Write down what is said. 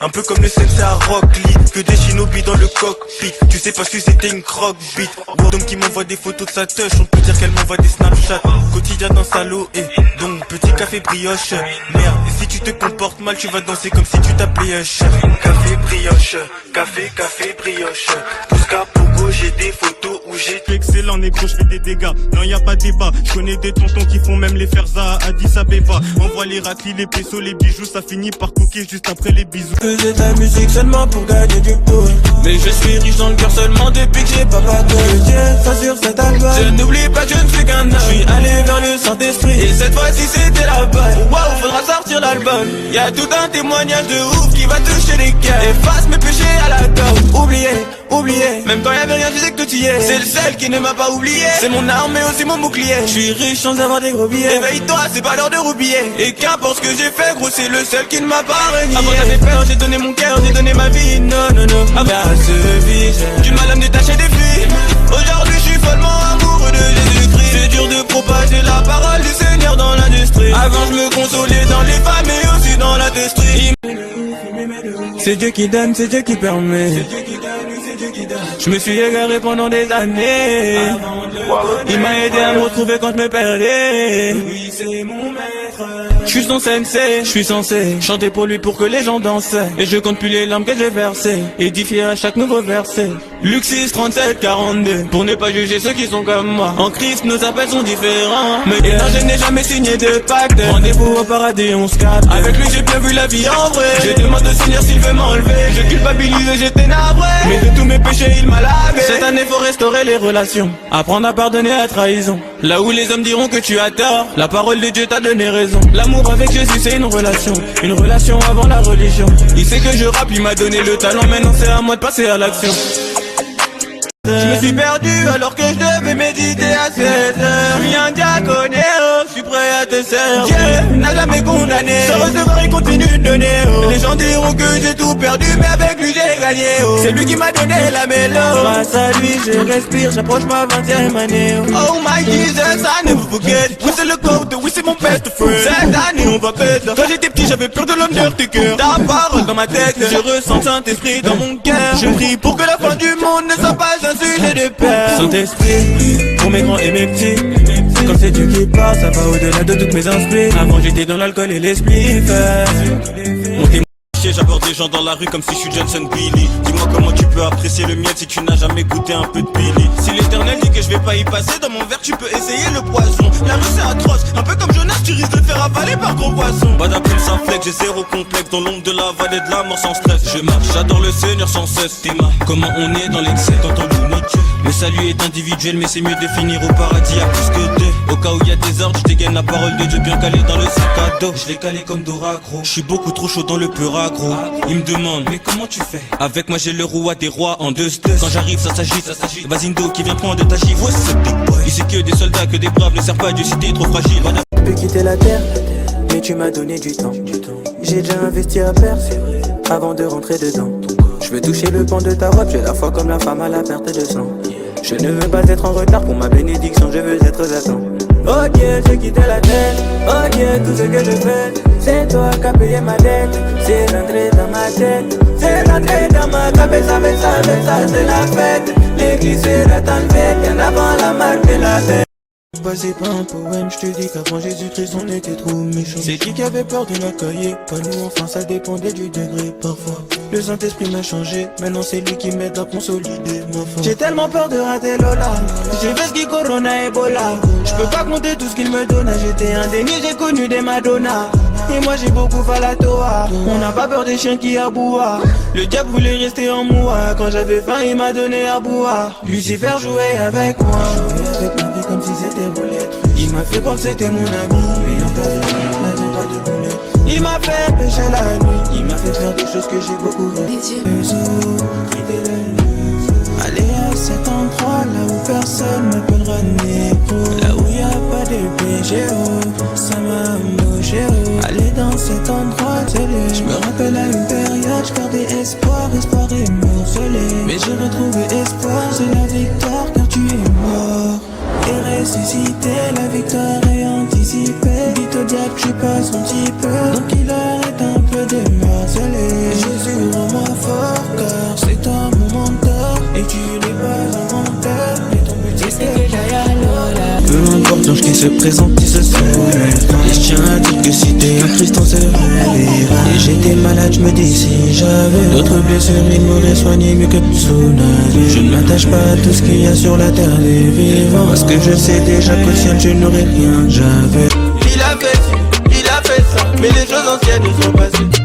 Un peu comme le sensei à Rock Lee, que des shinobi dans le cockpit. Tu sais parce que c'était une croque beat. Wardom qui m'envoie des photos de sa touch, on peut dire qu'elle m'envoie des Snapchat. Quotidien dans sa lot et donc petit café brioche. Merde, et si tu te comportes mal, tu vas danser comme si tu t'appelais Hush. Café brioche, café brioche. Pouska Pogo, j'ai des photos où j'ai excellent négro, je fais des dégâts. Non y a pas de débat, je connais des tontons qui font même les ferza à Addis Abeba. Envoie les raclis, les pesos, les bijoux, ça finit par cooker juste après les bisous. Faisais de la musique seulement pour gagner du coup. Mais je suis riche dans le cœur seulement depuis que j'ai pas pâté. Dieu, ça sur cet album. Je n'oublie pas que je ne suis qu'un homme. Je suis allé vers le Saint-Esprit et cette fois-ci c'était la bonne. Waouh, faudra sortir l'album. Y'a tout un témoignage de ouf qui va toucher les cœurs. Efface mes péchés à la tome. Oublié, même quand y'avait rien, je disais que tout y est. C'est le seul qui ne m'a pas oublié. C'est mon arme mais aussi mon bouclier. Je suis riche sans avoir des gros billets. Éveille-toi, c'est pas l'heure de roubiller. Et qu'importe ce que j'ai fait, gros, c'est le seul qui ne m'a pas renié. Avant j'avais peur, j'ai donné mon cœur, j'ai donné ma vie. Non. Après à ce visage, du mal à me détacher des filles. Aujourd'hui je suis follement amoureux de Jésus-Christ. C'est dur de propager la parole du Seigneur dans l'industrie. Avant je me consolais dans les femmes et aussi dans l'industrie. C'est Dieu qui donne, c'est Dieu qui permet. Je me suis égaré pendant des années. Il m'a aidé à me retrouver quand je me perdais. Oui, c'est mon maître. Je suis son sensei, je suis censé chanter pour lui pour que les gens dansent. Et je compte plus les larmes que j'ai versées, édifier à chaque nouveau verset. Luxis 37-42, pour ne pas juger ceux qui sont comme moi. En Christ nos appels sont différents. Mais non, je n'ai jamais signé de pacte. Rendez-vous au paradis, on se capte. Avec lui j'ai bien vu la vie en vrai. Je demande au Seigneur s'il veut m'enlever. Je culpabilise et j'étais navré. Mais de tous mes péchés il m'a lavé. Cette année faut restaurer les relations, apprendre à pardonner à trahison. Là où les hommes diront que tu as tort, la parole de Dieu t'a donné raison. L'amour avec Jésus c'est une relation avant la religion. Il sait que je rappe, il m'a donné le talent. Maintenant c'est à moi de passer à l'action. Je me suis perdu alors que je devais méditer à 7 heures. Je suis un diaconéo, je suis prêt à te servir. Dieu n'a jamais condamné, sans recevoir il continue de donner. Les gens diront que j'ai tout perdu, mais avec lui j'ai gagné. C'est lui qui m'a donné la mélodie. Grâce à lui je respire, j'approche ma 20e année. Oh my Jesus, I never forget. Oui c'est le code, oui c'est mon best friend. Cette année on va péter. Quand j'étais petit j'avais peur de l'Undertaker. Ta parole dans ma tête, je ressens Saint-Esprit dans mon cœur. Je prie pour que la fin du monde ne soit pas un sujet de peur. Saint-Esprit, pour mes grands et mes petits. Quand c'est Dieu qui parle, ça va au-delà de toutes mes inspirations. Avant j'étais dans l'alcool et l'esprit. J'aborde des gens dans la rue comme si je suis Johnson Billy. Dis-moi comment tu peux apprécier le miel si tu n'as jamais goûté un peu de Billy. Si l'éternel dit que je vais pas y passer, dans mon verre tu peux essayer le poison. La rue c'est atroce, un peu comme Jonas, tu risques de te faire avaler par gros poisson. Badapine sans flex, j'ai zéro complexe. Dans l'ombre de la vallée de la mort sans stress. Je marche, j'adore le Seigneur sans cesse. Théma, comment on est dans l'excès quand on loue notre Dieu. Le salut est individuel mais c'est mieux de finir au paradis à plus que deux. Au cas où il y a des ordres, je dégaine la parole de Dieu bien calé dans le sac à dos. Je l'ai calé comme Doragro, je suis beaucoup trop chaud dans le peur agro. Il me demande, mais comment tu fais? Avec moi j'ai le roi des rois en 2-2. Quand j'arrive ça s'agit. Vasindo qui vient prendre ta gifle. What's up big boy? Il sait que des soldats, que des braves ne servent pas Dieu si t'es trop fragile. Voilà. Tu peux quitter la terre, mais tu m'as donné du temps. J'ai déjà investi à perdre, avant de rentrer dedans. Je veux toucher le pan de ta robe, j'ai la foi comme la femme à la perte de sang. Je ne veux pas être en retard pour ma bénédiction, je veux être à temps. Oh Dieu, j'ai quitté la terre. Oh Dieu, tout ce que je fais, c'est toi qui as payé ma dette. C'est rentré dans ma tête, c'est rentré dans ma cabeza, avec ça, c'est la fête. L'église c'est la fête, bien avant la marque de la tête. C'est pas un poème, je te dis qu'avant Jésus-Christ on était trop méchants. C'est qui avait peur de l'accueillir? Pas nous, enfin ça dépendait du degré parfois. Le Saint-Esprit m'a changé, maintenant c'est lui qui m'aide à consolider ma foi. J'ai tellement peur de rater Lola, j'ai fait ce qui Corona Ebola. Je peux pas compter tout ce qu'il me donne, j'étais indéni, j'ai connu des Madonna. Et moi j'ai beaucoup fait la Toa. On n'a pas peur des chiens qui aboient. Le diable voulait rester en moi. Quand j'avais faim il m'a donné à boire. Lucifer jouait avec moi, jouait avec ma vie comme si c'était roulette. Il m'a fait croire que c'était mon ami, mais en fait il n'avait pas de boulette. Il m'a fait pêcher la nuit, il m'a fait faire des choses que j'ai beaucoup fait. Aller à cet endroit là où personne m'appellera négro. Là où y a pas de BGO, ça m'a bougé. Aller dans cet endroit télé. Je me rappelle à une période, je perdais espoir est morcelé. Mais j'ai retrouvé espoir, c'est la victoire car tu es mort. Et ressuscité, la victoire est anticipée. Dites au diable que je suis pas son type, donc il arrête un peu de morceler. Jésus se présente, il se soulève. Et je tiens à dire que si t'es un Christ, on se relèvera. Et j'étais malade, je me dis si j'avais d'autres blessures, il m'aurait soigné mieux que Tsunami. Je ne m'attache pas à tout ce qu'il y a sur la terre des vivants, parce que je sais déjà qu'au ciel je n'aurai rien, j'avais. Il a fait ça, mais les choses anciennes nous sont passées.